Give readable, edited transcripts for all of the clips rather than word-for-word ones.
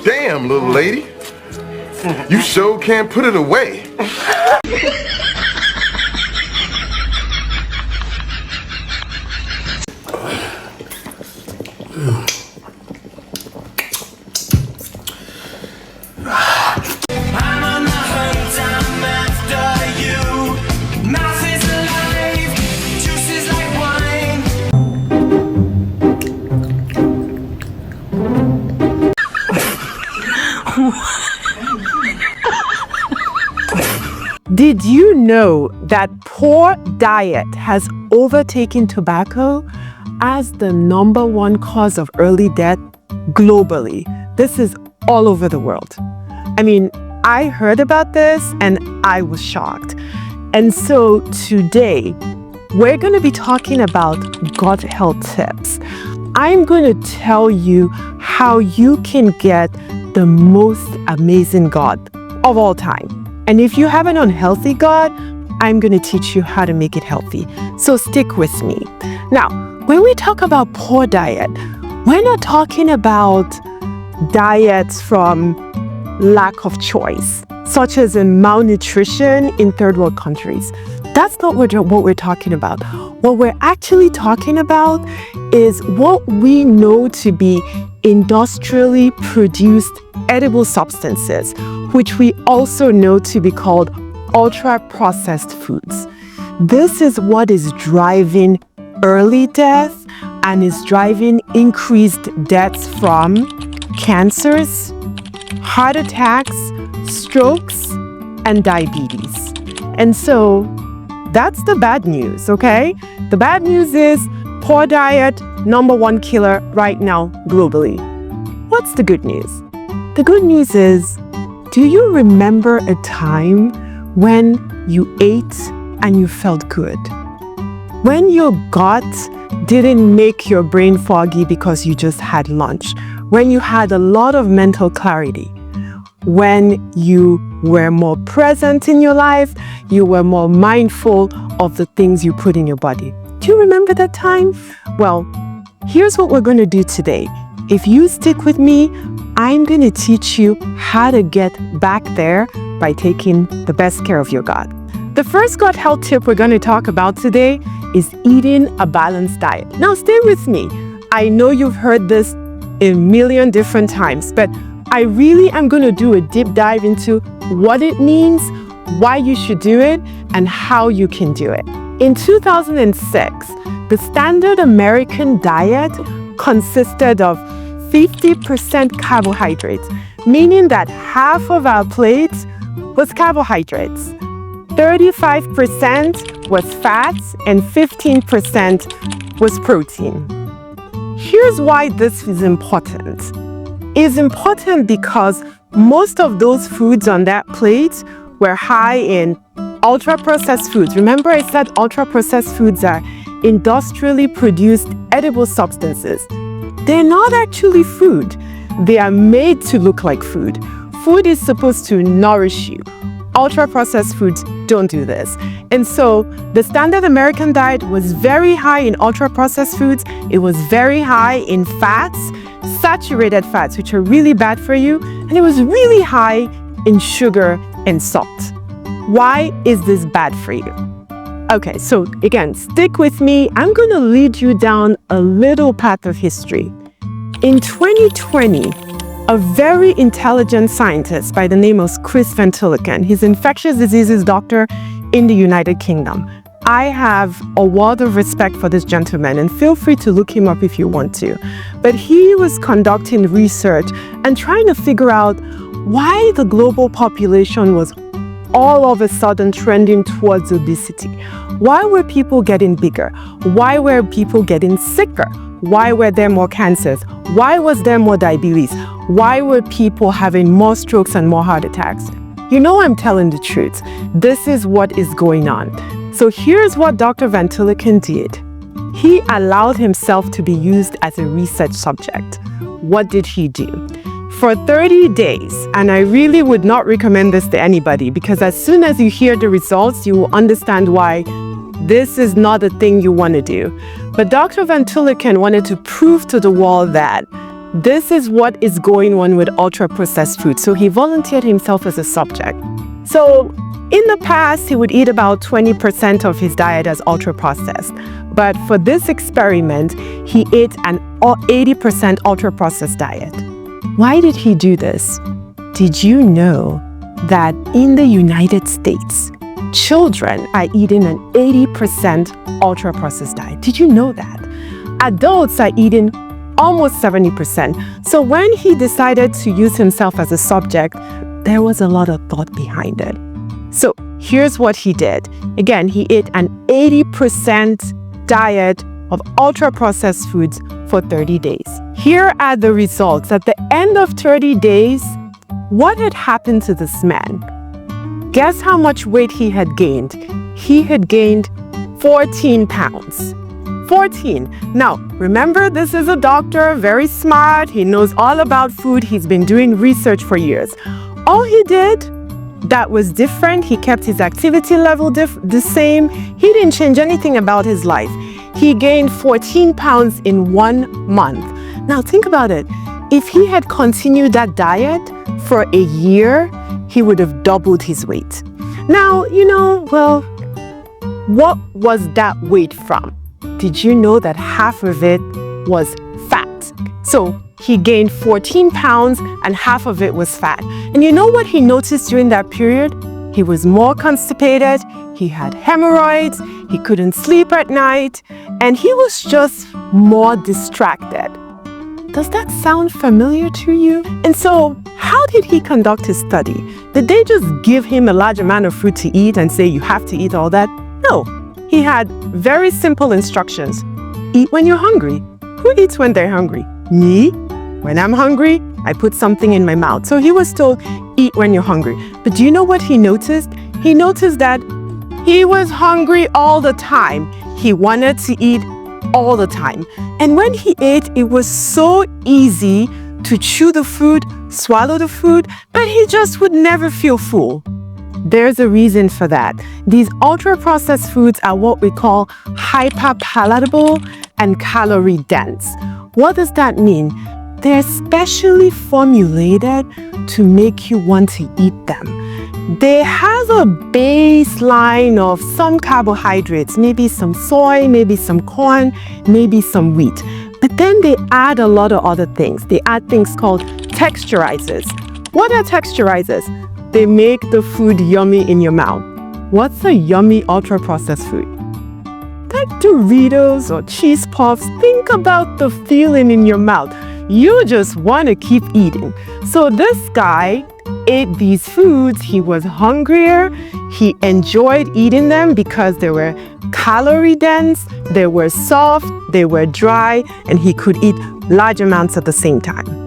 Damn, little lady. You sure can't put it away. Did you know that poor diet has overtaken tobacco as the #1 cause of early death globally? This is all over the world. I mean, I heard about this and I was shocked. And so today, we're going to be talking about gut health tips. I'm going to tell you how you can get the most amazing gut of all time. And if you have an unhealthy gut, I'm going to teach you how to make it healthy. So stick with me. Now, when we talk about poor diet, we're not talking about diets from lack of choice, such as in malnutrition in third world countries. That's not what we're talking about. What we're actually talking about is what we know to be industrially produced edible substances, which we also know to be called ultra-processed foods. This is what is driving early death and is driving increased deaths from cancers, heart attacks, strokes, and diabetes. And so that's the bad news, okay? The bad news is poor diet, #1 killer right now globally. What's the good news? The good news is, do you remember a time when you ate and you felt good? When your gut didn't make your brain foggy because you just had lunch? When you had a lot of mental clarity? When you were more present in your life, you were more mindful of the things you put in your body? Do you remember that time? Well, here's what we're going to do today. If you stick with me, I'm going to teach you how to get back there by taking the best care of your gut. The first gut health tip we're going to talk about today is eating a balanced diet. Now, stay with me. I know you've heard this a million different times, but I really am going to do a deep dive into what it means, why you should do it, and how you can do it. In 2006, the standard American diet consisted of 50% carbohydrates, meaning that half of our plate was carbohydrates. 35% was fats and 15% was protein. Here's why this is important. It's important because most of those foods on that plate were high in ultra-processed foods. Remember I said ultra-processed foods are industrially produced edible substances. They're not actually food. They are made to look like food. Food is supposed to nourish you. Ultra-processed foods don't do this. And so the standard American diet was very high in ultra-processed foods. It was very high in fats, saturated fats, which are really bad for you. And it was really high in sugar and salt. Why is this bad for you? Okay, so again, stick with me. I'm going to lead you down a little path of history. In 2020, a very intelligent scientist by the name of Chris Van Tilliken, he's an infectious diseases doctor in the United Kingdom. I have a world of respect for this gentleman, and feel free to look him up if you want to. But he was conducting research and trying to figure out why the global population was all of a sudden trending towards obesity. Why were people getting bigger? Why were people getting sicker? Why were there more cancers? Why was there more diabetes? Why were people having more strokes and more heart attacks? You know I'm telling the truth. This is what is going on. So here's what Dr. Van Tilliken did. He allowed himself to be used as a research subject. What did he do? For 30 days, and I really would not recommend this to anybody, because as soon as you hear the results, you will understand why this is not a thing you want to do. But Dr. Van Tilliken wanted to prove to the world that This is what is going on with ultra-processed food. So he volunteered himself as a subject. So in the past, he would eat about 20% of his diet as ultra-processed. But for this experiment, he ate an 80% ultra-processed diet. Why did he do this? Did you know that in the United States, children are eating an 80% ultra-processed diet? Did you know that? Adults are eating almost 70%. So when he decided to use himself as a subject, there was a lot of thought behind it. So here's what he did. Again, he ate an 80% diet of ultra-processed foods for 30 days. Here are the results. At the end of 30 days, what had happened to this man? Guess how much weight he had gained? He had gained 14 pounds. 14. Now, remember, this is a doctor, very smart. He knows all about food. He's been doing research for years. All he did that was different, he kept his activity level the same. He didn't change anything about his life. He gained 14 pounds in 1 month. Now, think about it. If he had continued that diet for a year, he would have doubled his weight. Now, what was that weight from? Did you know that half of it was fat? So he gained 14 pounds and half of it was fat. And you know what he noticed during that period? He was more constipated, he had hemorrhoids, he couldn't sleep at night, and he was just more distracted. Does that sound familiar to you? And so, how did he conduct his study? Did they just give him a large amount of food to eat and say, you have to eat all that? No. He had very simple instructions. Eat when you're hungry. Who eats when they're hungry? Me. When I'm hungry, I put something in my mouth. So he was told, eat when you're hungry. But do you know what he noticed? He noticed that he was hungry all the time. He wanted to eat all the time. And when he ate, it was so easy to chew the food, swallow the food, but he just would never feel full. There's a reason for that. These ultra-processed foods are what we call hyper-palatable and calorie-dense. What does that mean? They're specially formulated to make you want to eat them. They have a baseline of some carbohydrates, maybe some soy, maybe some corn, maybe some wheat. But then they add a lot of other things. They add things called texturizers. What are texturizers? They make the food yummy in your mouth. What's a yummy ultra-processed food? Like Doritos or cheese puffs. Think about the feeling in your mouth. You just want to keep eating. So this guy ate these foods. He was hungrier. He enjoyed eating them because they were calorie dense, they were soft, they were dry, and he could eat large amounts at the same time.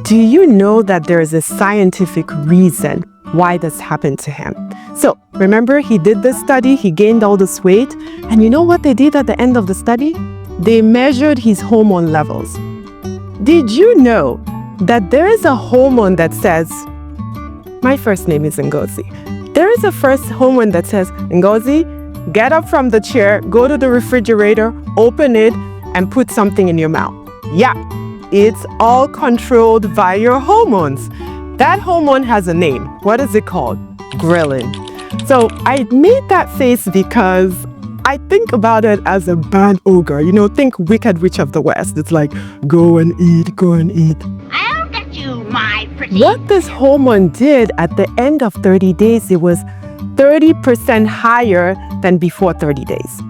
Do you know that there is a scientific reason why this happened to him? So remember, he did this study, he gained all this weight, and you know what they did at the end of the study? They measured his hormone levels. Did you know that there is a hormone that says, my first name is Ngozi. There is a first hormone that says, Ngozi, get up from the chair, go to the refrigerator, open it, and put something in your mouth. Yeah. It's all controlled by your hormones. That hormone has a name. What is it called? Ghrelin. So I made that face because I think about it as a bad ogre. Think Wicked Witch of the West. It's like, go and eat, go and eat. I'll get you, my pretty. What this hormone did at the end of 30 days, it was 30% higher than before 30 days.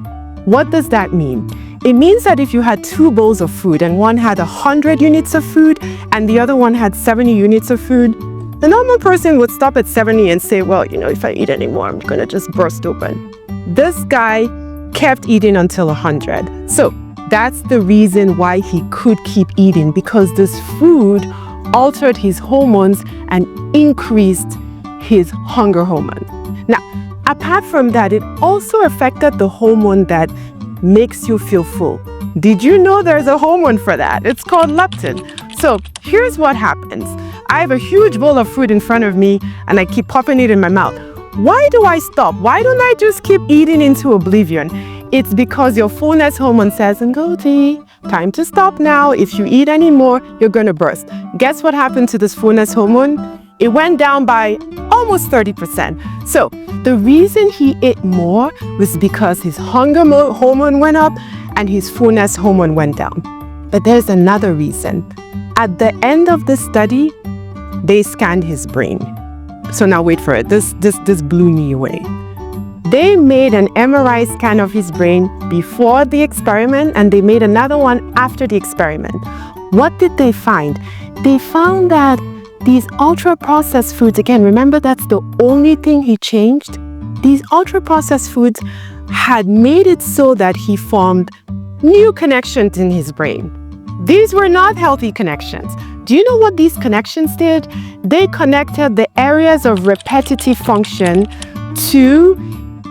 What does that mean? It means that if you had 2 bowls of food and one had 100 units of food and the other one had 70 units of food, the normal person would stop at 70 and say, well, if I eat any more, I'm going to just burst open. This guy kept eating until 100. So that's the reason why he could keep eating, because this food altered his hormones and increased his hunger hormone. Now, apart from that, it also affected the hormone that makes you feel full. Did you know there's a hormone for that? It's called leptin. So here's what happens. I have a huge bowl of food in front of me and I keep popping it in my mouth. Why do I stop? Why don't I just keep eating into oblivion? It's because your fullness hormone says, Ngozi, time to stop now. If you eat any more, you're going to burst. Guess what happened to this fullness hormone? It went down by almost 30%. So the reason he ate more was because his hunger hormone went up and his fullness hormone went down. But there's another reason. At the end of the study, they scanned his brain. So now wait for it. This blew me away. They made an MRI scan of his brain before the experiment, and they made another one after the experiment. What did they find? They found that these ultra-processed foods, again, remember that's the only thing he changed? These ultra-processed foods had made it so that he formed new connections in his brain. These were not healthy connections. Do you know what these connections did? They connected the areas of repetitive function to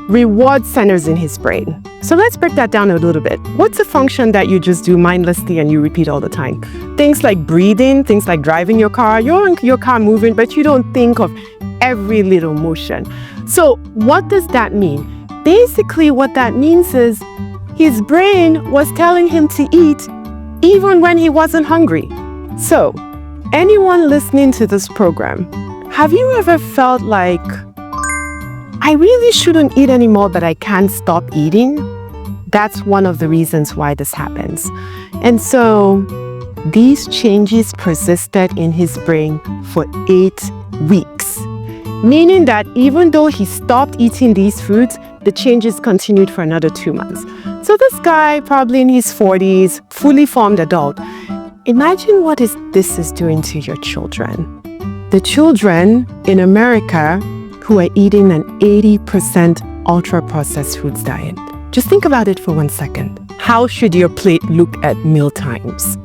reward centers in his brain. So let's break that down a little bit. What's a function that you just do mindlessly and you repeat all the time? Things like breathing, things like driving your car. You're in your car moving, but you don't think of every little motion. So what does that mean? Basically, what that means is his brain was telling him to eat even when he wasn't hungry. So, anyone listening to this program, have you ever felt like, I really shouldn't eat anymore, but I can't stop eating? That's one of the reasons why this happens. And so, these changes persisted in his brain for 8 weeks. Meaning that even though he stopped eating these foods, the changes continued for another 2 months. So this guy, probably in his 40s, fully formed adult. Imagine what this is doing to your children. The children in America who are eating an 80% ultra-processed foods diet. Just think about it for 1 second. How should your plate look at meal times?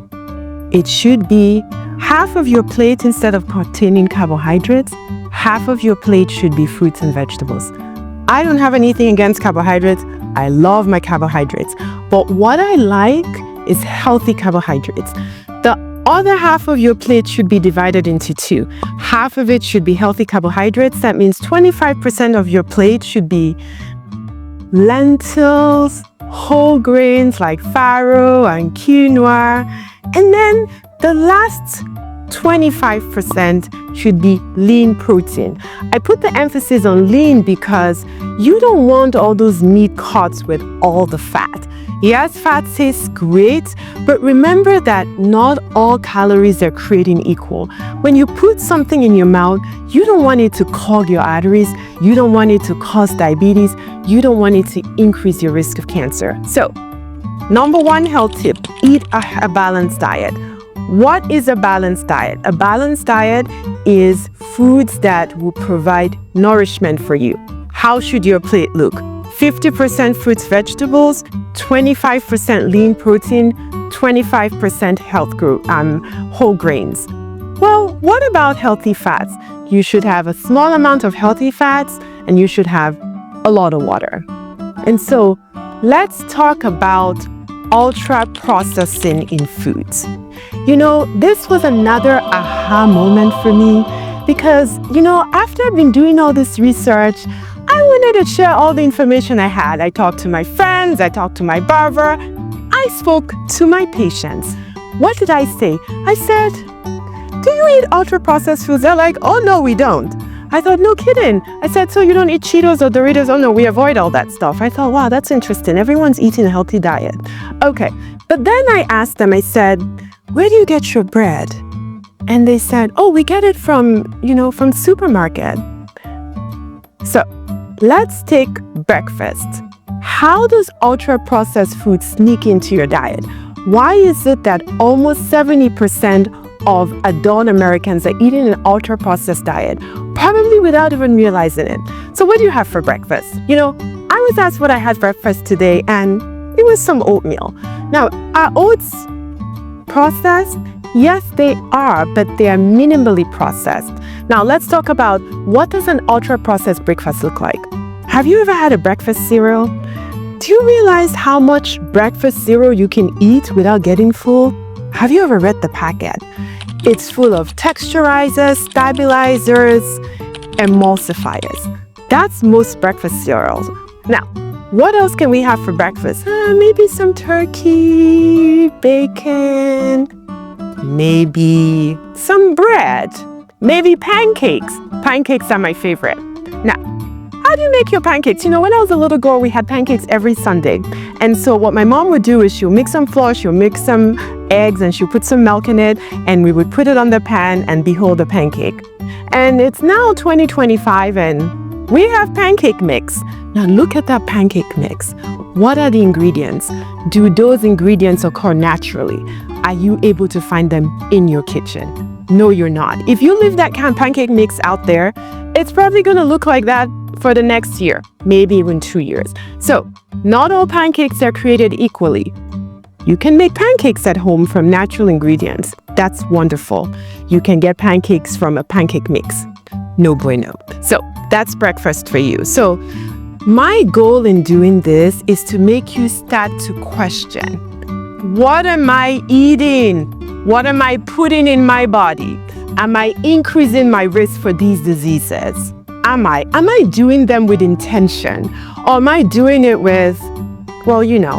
It should be half of your plate, instead of containing carbohydrates, half of your plate should be fruits and vegetables. I don't have anything against carbohydrates. I love my carbohydrates. But what I like is healthy carbohydrates. The other half of your plate should be divided into 2. Half of it should be healthy carbohydrates. That means 25% of your plate should be lentils, whole grains like farro and quinoa. And then the last 25% should be lean protein. I put the emphasis on lean because you don't want all those meat cuts with all the fat. Yes, fat tastes great, but remember that not all calories are created equal. When you put something in your mouth, you don't want it to clog your arteries, you don't want it to cause diabetes, you don't want it to increase your risk of cancer. So, number 1 health tip, eat a balanced diet. What is a balanced diet? A balanced diet is foods that will provide nourishment for you. How should your plate look? 50% fruits, vegetables, 25% lean protein, 25% whole grains. Well, what about healthy fats? You should have a small amount of healthy fats and you should have a lot of water. And so let's talk about ultra processing in foods. You know, this was another aha moment for me because, after I've been doing all this research, I wanted to share all the information I had. I talked to my friends, I talked to my barber, I spoke to my patients. What did I say? I said, do you eat ultra-processed foods? They're like, oh no, we don't. I thought, no kidding. I said, so you don't eat Cheetos or Doritos? Oh no, we avoid all that stuff. I thought, wow, that's interesting. Everyone's eating a healthy diet. Okay, but then I asked them, I said, where do you get your bread? And they said, oh, we get it from supermarket. So, let's take breakfast. How does ultra-processed food sneak into your diet? Why is it that almost 70% of adult Americans are eating an ultra-processed diet, probably without even realizing it? So what do you have for breakfast? I was asked what I had for breakfast today, and it was some oatmeal. Now, are oats processed? Yes, they are, but they are minimally processed. Now, let's talk about what does an ultra-processed breakfast look like? Have you ever had a breakfast cereal? Do you realize how much breakfast cereal you can eat without getting full? Have you ever read the packet? It's full of texturizers, stabilizers, emulsifiers. That's most breakfast cereals. Now, What else can we have for breakfast? Maybe some turkey, bacon, maybe some bread, maybe pancakes. Pancakes are my favorite. Now, how do you make your pancakes? You know, when I was a little girl, we had pancakes every Sunday. And so what my mom would do is she'll mix some flour, she'll mix some eggs, and she'll put some milk in it, and we would put it on the pan, and behold, a pancake. And it's now 2025, and we have pancake mix. Now look at that pancake mix. What are the ingredients? Do those ingredients occur naturally? Are you able to find them in your kitchen? No, you're not. If you leave that kind of pancake mix out there, it's probably going to look like that for the next year, maybe even 2 years. So not all pancakes are created equally. You can make pancakes at home from natural ingredients. That's wonderful. You can get pancakes from a pancake mix. No bueno. So that's breakfast for you. So my goal in doing this is to make you start to question, what am I eating? What am I putting in my body? Am I increasing my risk for these diseases? Am I doing them with intention? Or am I doing it with, well, you know,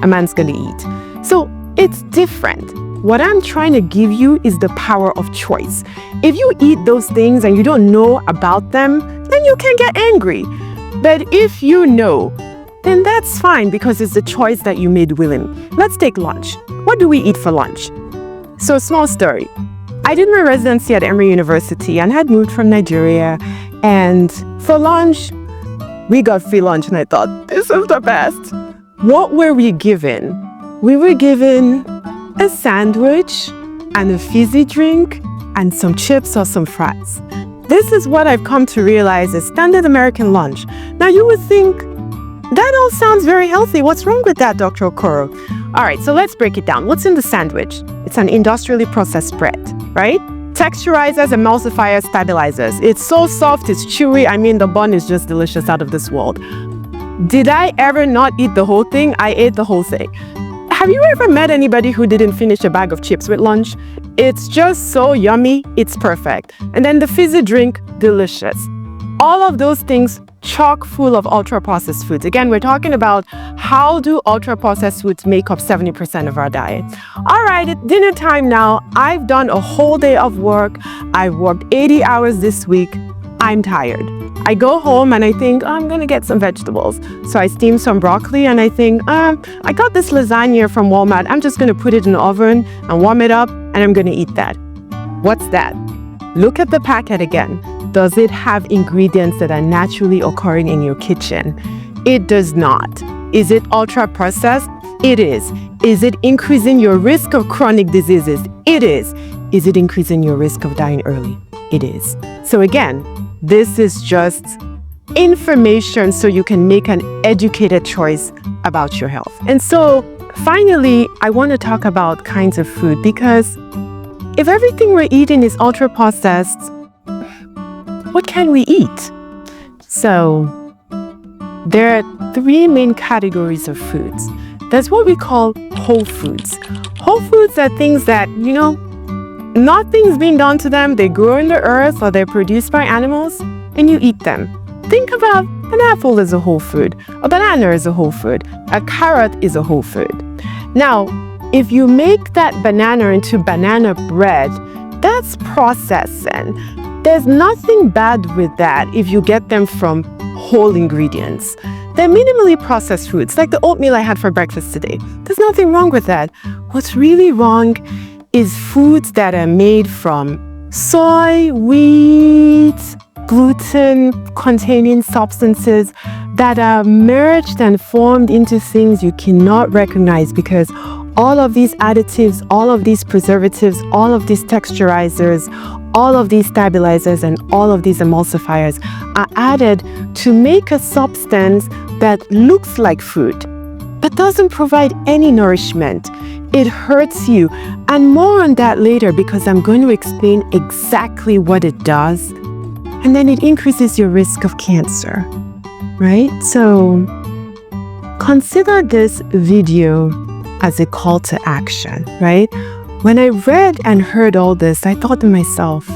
a man's gonna eat? So it's different. What I'm trying to give you is the power of choice. If you eat those things and you don't know about them, then you can get angry. But if you know, then that's fine because it's the choice that you made willing. Let's take lunch. What do we eat for lunch? So, small story. I did my residency at Emory University and had moved from Nigeria. And for lunch, we got free lunch and I thought, this is the best. What were we given? We were given a sandwich and a fizzy drink and some chips or some fries. This is what I've come to realize is standard American lunch. Now you would think, that all sounds very healthy. What's wrong with that, Dr. Okoro? All right, so let's break it down. What's in the sandwich? It's an industrially processed bread, right? Texturizers, emulsifiers, stabilizers. It's so soft, it's chewy. I mean, the bun is just delicious, out of this world. Did I ever not eat the whole thing? I ate the whole thing. Have you ever met anybody who didn't finish a bag of chips with lunch? It's just so yummy, it's perfect. And then the fizzy drink, delicious. All of those things chock full of ultra-processed foods. Again, we're talking about how do ultra-processed foods make up 70% of our diet. All right, it's dinner time now. I've done a whole day of work. I've worked 80 hours this week. I'm tired. I go home and I think, I'm gonna get some vegetables. So I steam some broccoli and I think, I got this lasagna from Walmart. I'm just gonna put it in the oven and warm it up and I'm gonna eat that. What's that? Look at the packet again. Does it have ingredients that are naturally occurring in your kitchen? It does not. Is it ultra processed? It is. Is it increasing your risk of chronic diseases? It is. Is it increasing your risk of dying early? It is. So again, this is just information so you can make an educated choice about your health. And so finally, I want to talk about kinds of food, because if everything we're eating is ultra processed, what can we eat? So there are three main categories of foods. There's what we call whole foods. Whole foods are things that, you know, nothing's being done to them. They grow in the earth or they're produced by animals and you eat them. Think about an apple is a whole food. A banana is a whole food. A carrot is a whole food. Now, if you make that banana into banana bread, that's processing. There's nothing bad with that if you get them from whole ingredients. They're minimally processed foods, like the oatmeal I had for breakfast today. There's nothing wrong with that. What's really wrong is foods that are made from soy, wheat, gluten-containing substances that are merged and formed into things you cannot recognize, because all of these additives, all of these preservatives, all of these texturizers, all of these stabilizers, and all of these emulsifiers are added to make a substance that looks like food, but doesn't provide any nourishment. It hurts you. And more on that later, because I'm going to explain exactly what it does. And then it increases your risk of cancer, right? So consider this video as a call to action, right? When I read and heard all this, I thought to myself,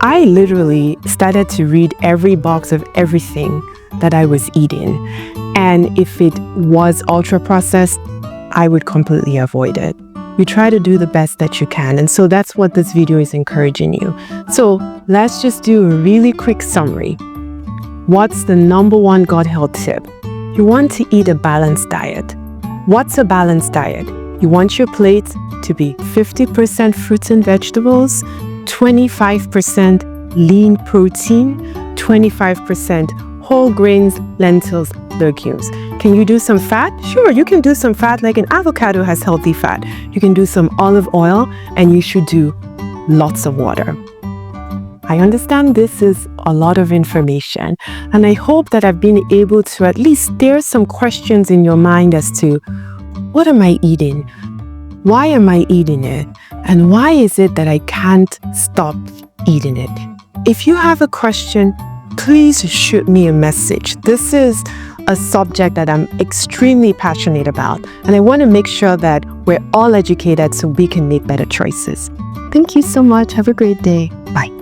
I literally started to read every box of everything that I was eating. And if it was ultra processed, I would completely avoid it. You try to do the best that you can. And so that's what this video is encouraging you. So let's just do a really quick summary. What's the number one gut health tip? You want to eat a balanced diet. What's a balanced diet? You want your plate to be 50% fruits and vegetables, 25% lean protein, 25% whole grains, lentils, legumes. Can you do some fat? Sure, you can do some fat, like an avocado has healthy fat. You can do some olive oil, and you should do lots of water. I understand this is a lot of information, and I hope that I've been able to at least stir some questions in your mind as to, what am I eating? Why am I eating it? And why is it that I can't stop eating it? If you have a question, please shoot me a message. This is a subject that I'm extremely passionate about, and I want to make sure that we're all educated so we can make better choices. Thank you so much. Have a great day. Bye.